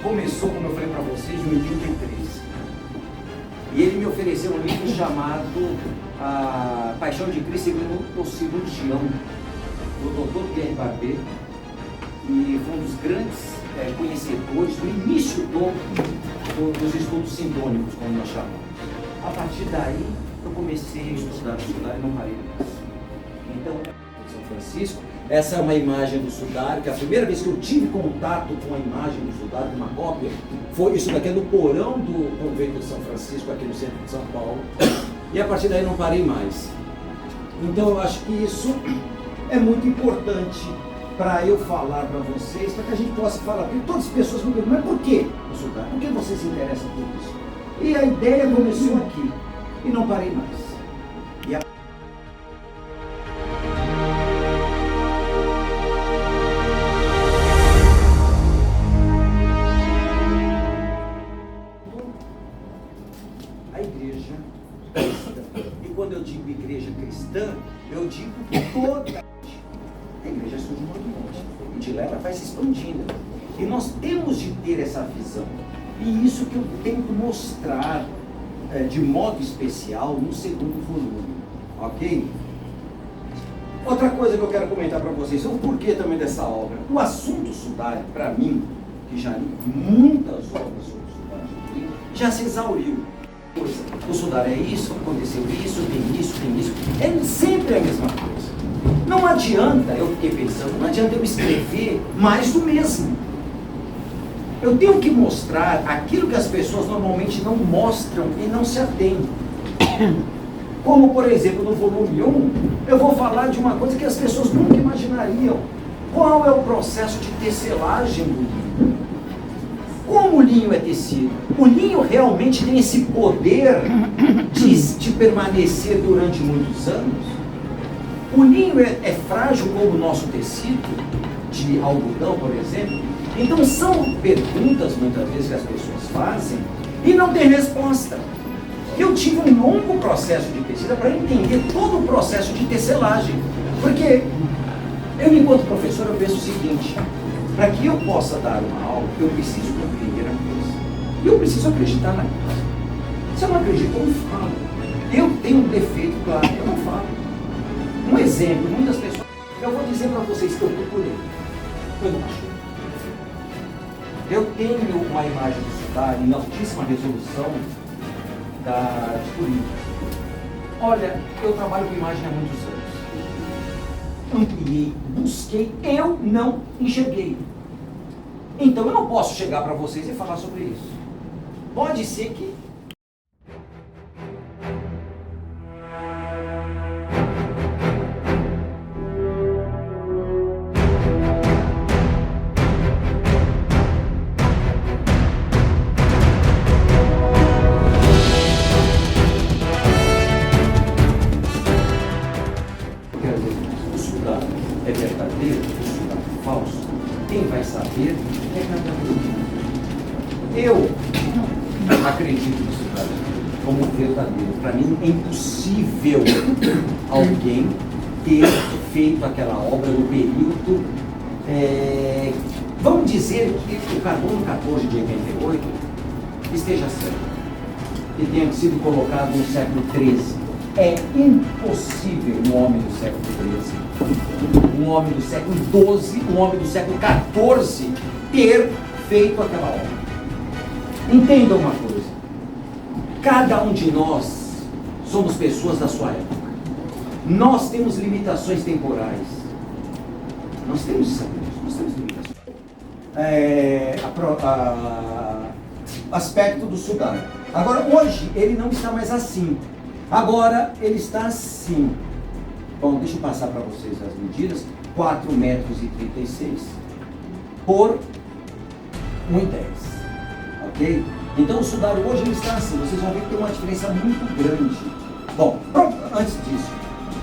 começou, como eu falei para vocês, em 83. E ele me ofereceu um livro chamado A Paixão de Cristo segundo o cirurgião, do Dr. Pierre Barbet, e foi um dos grandes conhecedores do início dos estudos sintônicos, como nós chamamos. A partir daí, eu comecei a estudar e não parei mais. Então, São Francisco, essa é uma imagem do sudário, que a primeira vez que eu tive contato com a imagem do sudário, uma cópia, foi isso daqui no porão do convento de São Francisco, aqui no centro de São Paulo, e a partir daí não parei mais. Então eu acho que isso é muito importante para eu falar para vocês, para que a gente possa falar, porque todas as pessoas me perguntam, mas por que o sudário? Por que você se interessa por isso? E a ideia começou aqui, e não parei mais. A igreja cristã, e quando eu digo igreja cristã, eu digo toda a igreja surge muito monte, e de lá ela vai se expandindo. E nós temos de ter essa visão. E isso que eu tento mostrar de modo especial no segundo volume, ok? Outra coisa que eu quero comentar para vocês, o porquê também dessa obra. O assunto sudário, para mim, que já li muitas obras sobre o sudário, já se exauriu. O sudário é isso, aconteceu isso, tem isso. É sempre a mesma coisa. Não adianta, eu fiquei pensando, não adianta eu escrever mais do mesmo. Eu tenho que mostrar aquilo que as pessoas normalmente não mostram e não se atêm. Como, por exemplo, no volume 1, eu vou falar de uma coisa que as pessoas nunca imaginariam. Qual é o processo de tecelagem do linho? Como o linho é tecido? O linho realmente tem esse poder de permanecer durante muitos anos? O linho é frágil como o nosso tecido, de algodão, por exemplo? Então são perguntas, muitas vezes, que as pessoas fazem e não tem resposta. Eu tive um longo processo de pesquisa para entender todo o processo de tecelagem. Porque eu, enquanto professor, eu penso o seguinte: para que eu possa dar uma aula, eu preciso compreender a coisa. E eu preciso acreditar na coisa. Se eu não acredito, eu não falo. Eu tenho um defeito, claro, eu não falo. Um exemplo, muitas pessoas... Eu vou dizer para vocês que eu procurei. Eu não achei. Eu tenho uma imagem de cidade em altíssima resolução de Turim. Olha, eu trabalho com imagem há muitos anos. Ampliei, busquei, eu não enxerguei. Então eu não posso chegar para vocês e falar sobre isso. Pode ser que... O sudário é verdadeiro, o sudário é falso. Quem vai saber é cada um. Eu acredito no sudário como verdadeiro. Para mim é impossível alguém ter feito aquela obra no período... vamos dizer que o carbono 14 de 88 esteja certo. E tenha sido colocado no século XIII. É impossível um homem do século XIII, um homem do século XII, um homem do século XIV ter feito aquela obra. Entendam uma coisa: cada um de nós somos pessoas da sua época. Nós temos limitações temporais. Nós temos isso, nós temos limitações. Aspecto do sudário. Agora, hoje, ele não está mais assim. Agora ele está assim. Bom, deixa eu passar para vocês as medidas. 4,36 metros por 1,10. Ok? Então o sudário hoje ele está assim. Vocês vão ver que tem uma diferença muito grande. Bom, antes disso,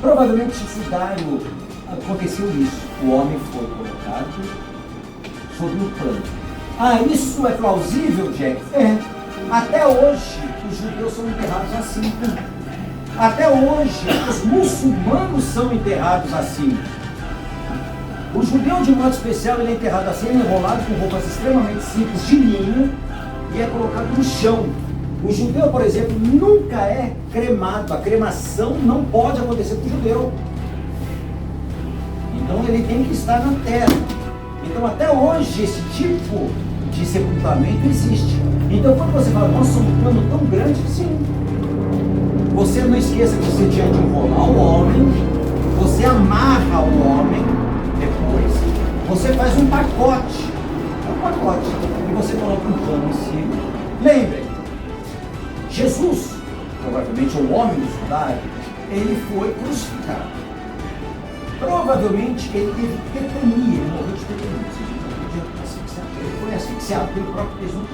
provavelmente o sudário aconteceu isso. O homem foi colocado sobre o pano. Isso é plausível, Jack? É. Até hoje os judeus são enterrados assim. Até hoje, os muçulmanos são enterrados assim. O judeu, de modo especial, ele é enterrado assim, enrolado com roupas extremamente simples de linho e é colocado no chão. O judeu, por exemplo, nunca é cremado. A cremação não pode acontecer com o judeu. Então ele tem que estar na terra. Então até hoje esse tipo de sepultamento existe. Então quando você fala, nossa, um plano tão grande, sim. Você não esqueça que você tinha de enrolar o homem, você amarra o homem, depois você faz um pacote. E você coloca um pano em cima. Lembre, Jesus, provavelmente o homem do sudário, ele foi crucificado. Provavelmente ele teve tetania, ele morreu de tetania. Ele foi asfixiado pelo próprio presunto.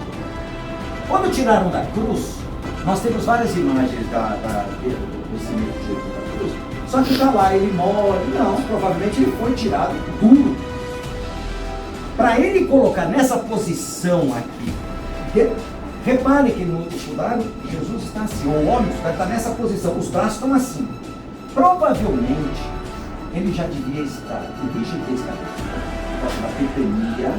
Quando tiraram da cruz, nós temos várias imagens desse meio de Jesus da cruz. Só que está lá, ele morre. Não, provavelmente ele foi tirado duro. Para ele colocar nessa posição aqui, repare que no sudário Jesus está assim, o homem do sudário está nessa posição, os braços estão assim. Provavelmente ele já devia estar na tetania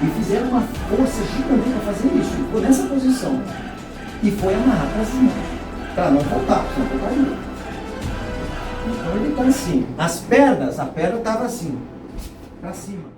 e fizeram uma força gigante para fazer isso. Ele ficou nessa posição e foi amarrar para cima, para não voltar, senão voltaria. Então ele está assim, as pernas, a perna estava assim, para cima.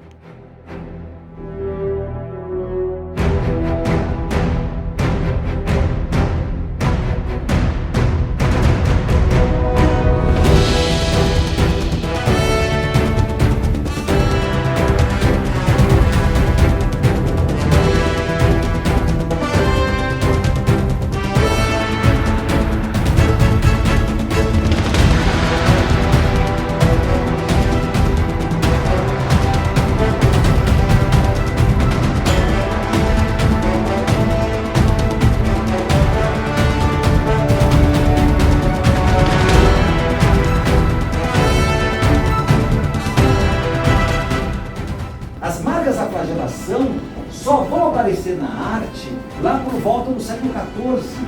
Só vão aparecer na arte lá por volta do século XIV,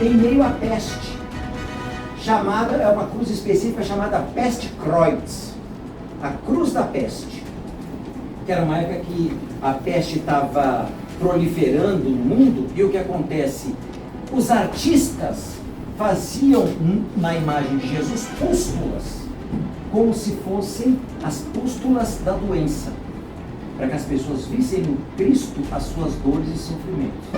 em meio à peste, é uma cruz específica chamada Peste Kreuz, a cruz da peste, que era uma época que a peste estava proliferando no mundo, e o que acontece? Os artistas faziam na imagem de Jesus pústulas, como se fossem as pústulas da doença, para que as pessoas vissem no Cristo as suas dores e sofrimentos,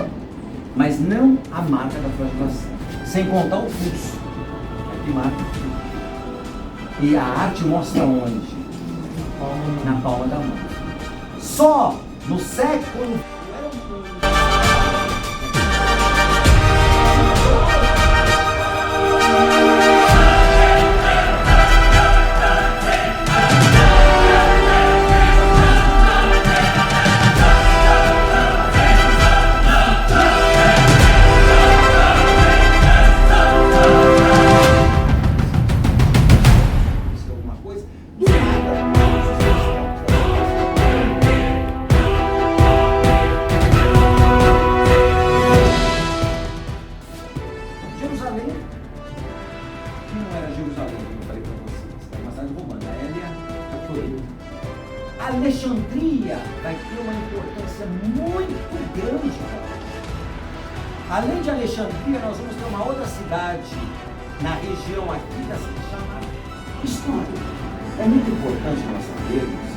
mas não a marca da flagelação, sem contar o pulso, que marca o pulso. E a arte mostra onde? Na palma da mão. Só no século Alexandria vai ter uma importância muito grande. Além de Alexandria, nós vamos ter uma outra cidade na região aqui da cidade chamada História. É muito importante nós sabermos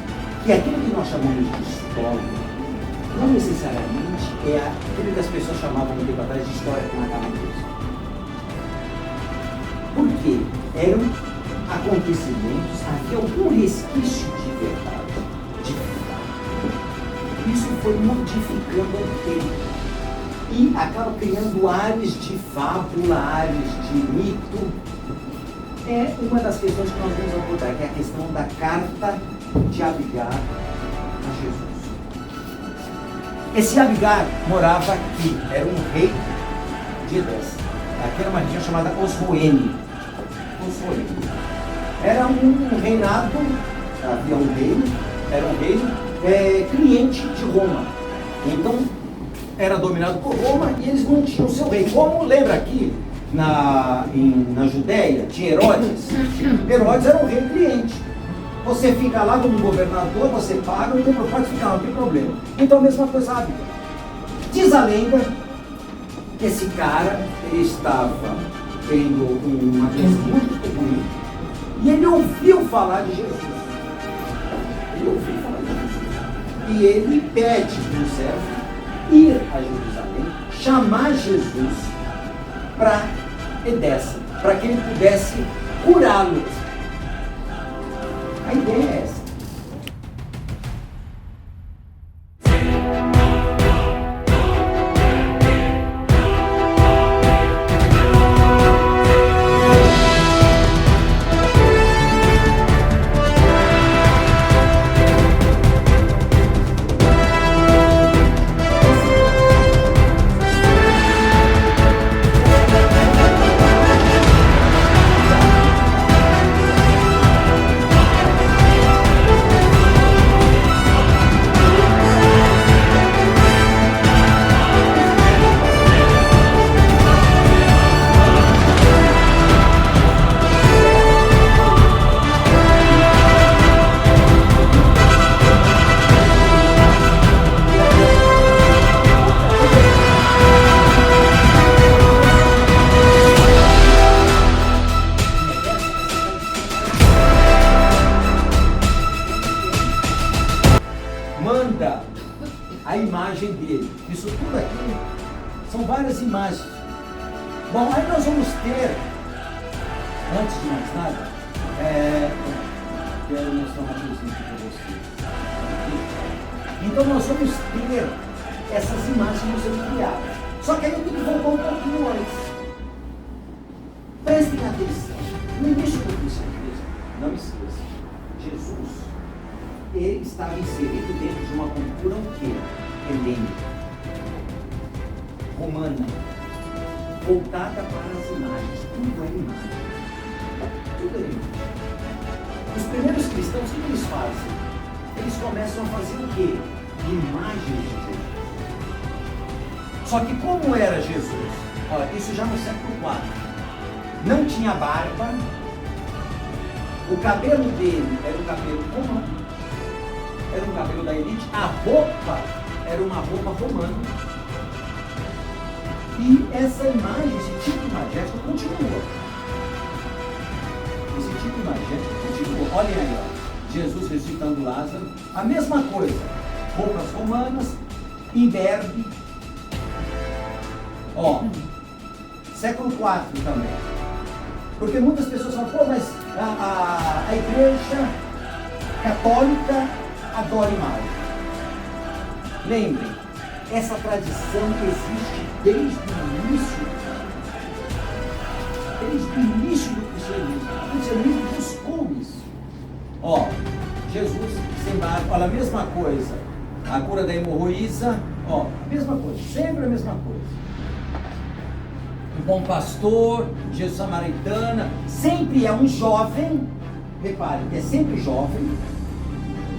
que aquilo que nós chamamos de história não necessariamente é aquilo que as pessoas chamavam muito tempo atrás de história com a cabeça. Por quê? Eram acontecimentos, havia algum resquício de verdade. Isso foi modificando o tempo e acaba criando áreas de fábula, áreas de mito. É uma das questões que nós vamos abordar, que é a questão da carta de Abigar a Jesus. Esse Abigar morava aqui, era um rei de Edessa. Aqui era uma região chamada Osroene. Era um reinado, havia um reino, era um reino cliente de Roma. Então era dominado por Roma e eles não tinham seu rei. Como lembra aqui na Judéia tinha Herodes? Herodes era um rei cliente. Você fica lá como governador, você paga, não tem problema, pode ficar, não tem problema. Então a mesma coisa a Bíblia. Diz a lenda que esse cara, ele estava tendo uma crise muito ruim e ele ouviu falar de Jesus. Ele ouviu falar de Jesus. E ele pede para um servo ir a Jerusalém, chamar Jesus para Edessa, para que ele pudesse curá-lo. A ideia é essa. A imagem dele. Isso tudo aqui são várias imagens. Bom, aí nós vamos ter, antes de mais nada, quero mostrar uma coisinha aqui para vocês. Então nós vamos ter essas imagens sendo criadas. Só que aí eu tenho que voltar um pouquinho antes. Prestem atenção. No início do cristianismo, não esqueça, Jesus, ele estava inserido dentro de uma cultura o quê? Helênica, romana, voltada para as imagens. Tudo é imagem. Tudo é imagem. Os primeiros cristãos, o que eles fazem? Eles começam a fazer o quê? Imagens de Jesus. Só que como era Jesus? Olha, isso já no século IV. Não tinha barba. O cabelo dele era um cabelo romano. Era um cabelo da elite. A roupa era uma roupa romana. E essa imagem, esse tipo imagético continua. Esse tipo imagético continua. Olhem aí, ó. Jesus ressuscitando Lázaro. A mesma coisa. Roupas romanas, imberbe. Ó, século IV também. Porque muitas pessoas falam, pô, mas a igreja católica adora imagem. Lembrem, essa tradição existe desde o início do cristianismo. O cristianismo buscou isso. Ó, Jesus sem barba, olha a mesma coisa. A cura da hemorroísa, ó, a mesma coisa, sempre a mesma coisa. O bom pastor, Jesus samaritana, sempre é um jovem, repare, é sempre jovem,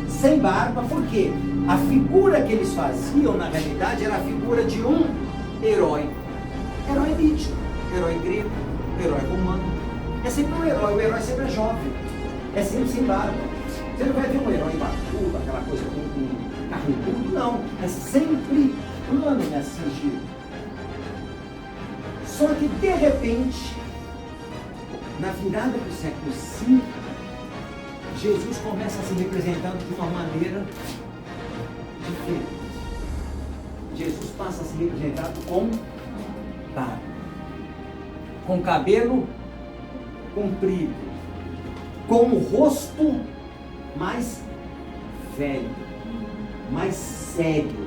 sem barba, porque a figura que eles faziam, na realidade, era a figura de um herói. Herói mítico, herói grego, herói romano. É sempre um herói, o herói sempre é jovem, é sempre sem barba. Você não vai ver um herói barbudo, aquela coisa com carnudo, não. É sempre plano nesse sentido. Só que, de repente, na virada do século V, Jesus começa a se representando de uma maneira diferente. Jesus passa a se representar com barba, com cabelo comprido, com o rosto mais velho, mais sério,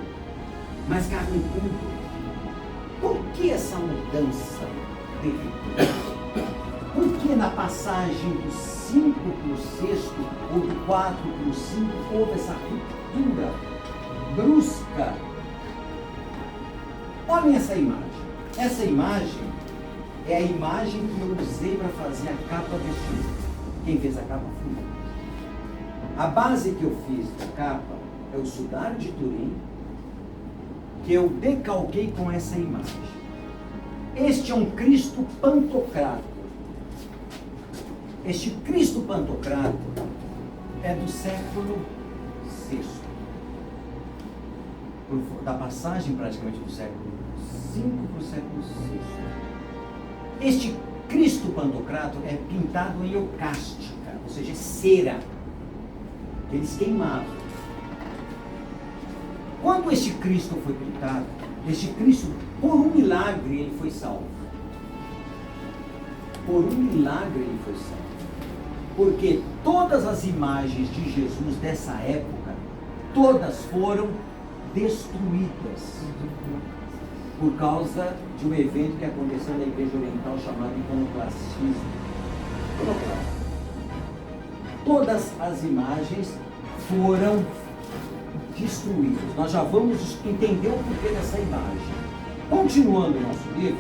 mais carrancudo. Por que essa mudança de ritual? Por que na passagem do 5 para o 6 ou do 4 para o 5 houve essa ruptura brusca? Olhem essa imagem. Essa imagem é a imagem que eu usei para fazer a capa deste livro. Quem fez a capa fui eu. A base que eu fiz da capa é o Sudário de Turim, que eu decalquei com essa imagem. Este é um Cristo pantocrato. Este Cristo pantocrato, é do século VI, da passagem praticamente do século V para o século VI. Este Cristo Pantocrator é pintado em eucástica, ou seja, cera, que eles queimavam. Quando este Cristo foi pintado, este Cristo, por um milagre, ele foi salvo. Por um milagre ele foi salvo. Porque todas as imagens de Jesus dessa época, todas foram destruídas por causa de um evento que aconteceu na Igreja Oriental chamado iconoclastismo. Todas as imagens foram destruídas. Nós já vamos entender o porquê dessa imagem. Continuando o nosso livro,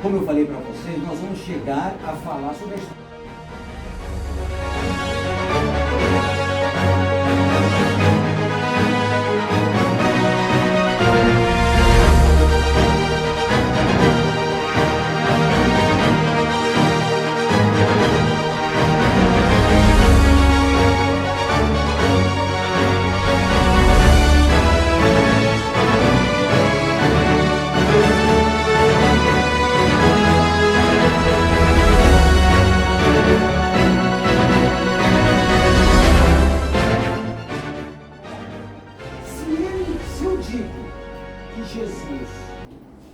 como eu falei para vocês, nós vamos chegar a falar sobre a história.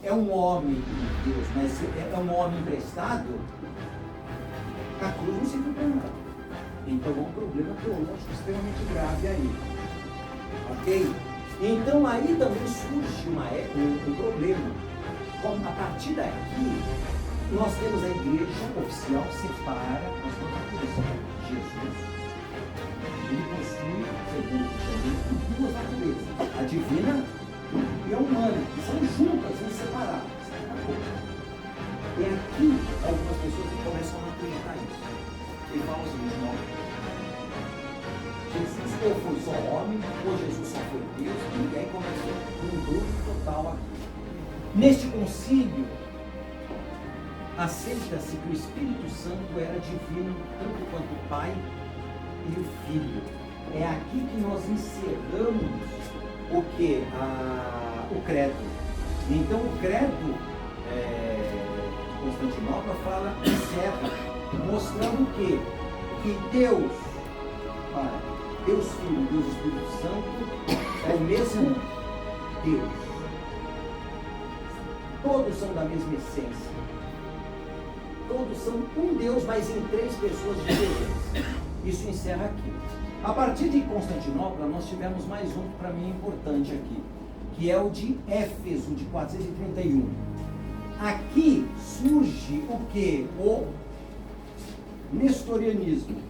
É um homem de Deus, mas é um homem emprestado, a cruz não serviu para nada. Então há um problema teológico extremamente grave aí. Ok? Então aí também surge um problema. A partir daqui, nós temos a igreja oficial separa as duas naturezas. Jesus, ele possui, segundo o cristianismo, duas naturezas. A divina e a humana, que são juntas, inseparadas. E aqui, algumas pessoas começam a acreditar isso. Ele fala o seguinte: não, Jesus ou foi só homem, ou Jesus só foi Deus, e aí começou um grupo total aqui. Neste concílio, aceita-se que o Espírito Santo era divino, tanto quanto o Pai e o Filho. É aqui que nós encerramos o que? O credo. Então o credo de Constantinopla encerra, mostrando o quê? Que Deus Pai, Deus Filho, Deus Espírito Santo é o mesmo Deus. Todos são da mesma essência. Todos são um Deus, mas em três pessoas diferentes. Isso encerra aqui. A partir de Constantinopla, nós tivemos mais um que para mim é importante aqui, que é o de Éfeso, de 431. Aqui surge o que? O nestorianismo.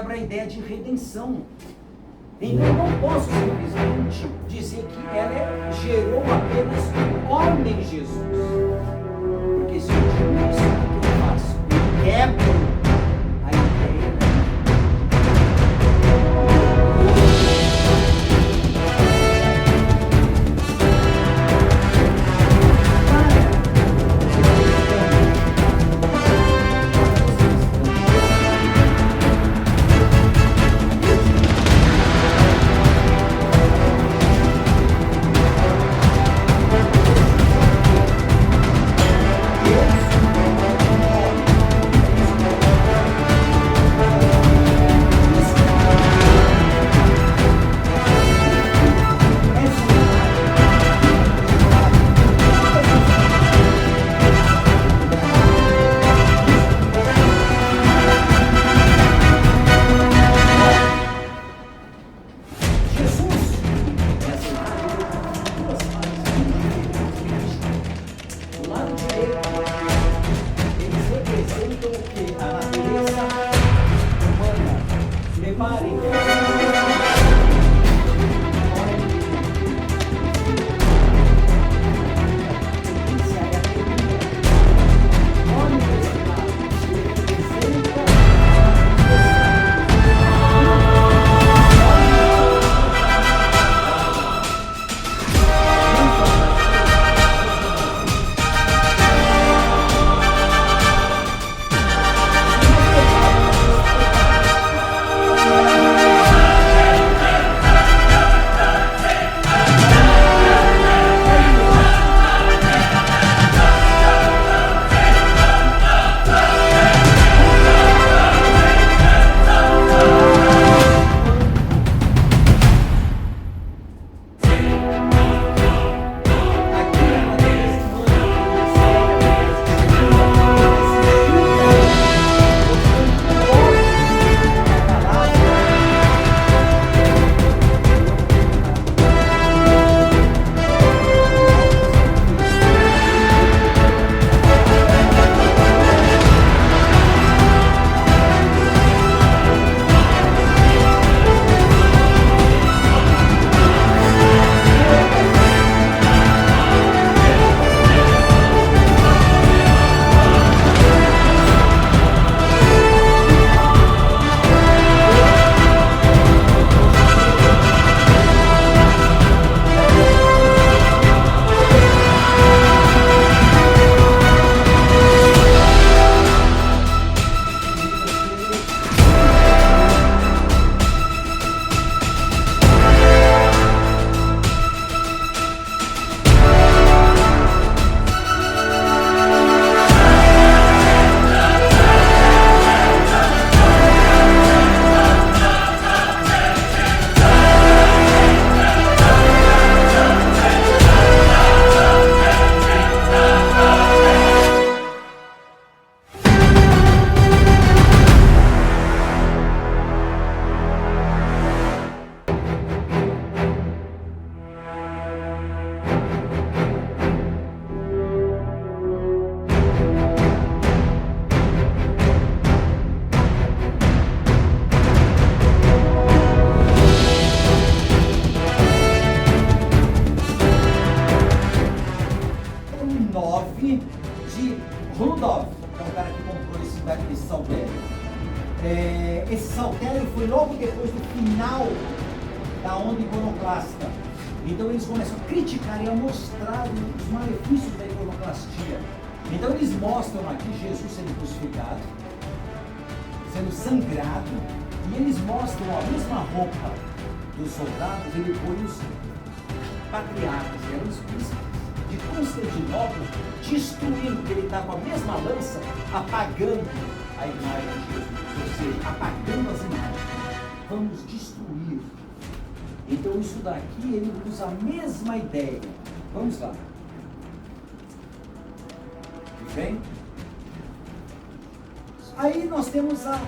quebra a ideia de redenção. Então eu não posso simplesmente dizer que ela gerou apenas o homem Jesus. Porque se eu digo isso, o que eu faço? Eu quebro a ideia da Esse saltério foi logo depois do final da onda iconoclasta. Então eles começam a criticar e a mostrar os malefícios da iconoclastia. Então eles mostram aqui Jesus sendo crucificado, sendo sangrado, e eles mostram a mesma roupa dos soldados, ele põe os patriarcas, que eram os príncipes de Constantinopla, destruindo, porque ele está com a mesma lança, apagando a imagem de Jesus, ou seja, apagando as imagens. Vamos destruir. Então isso daqui, ele usa a mesma ideia. Vamos lá. Bem? Aí nós temos a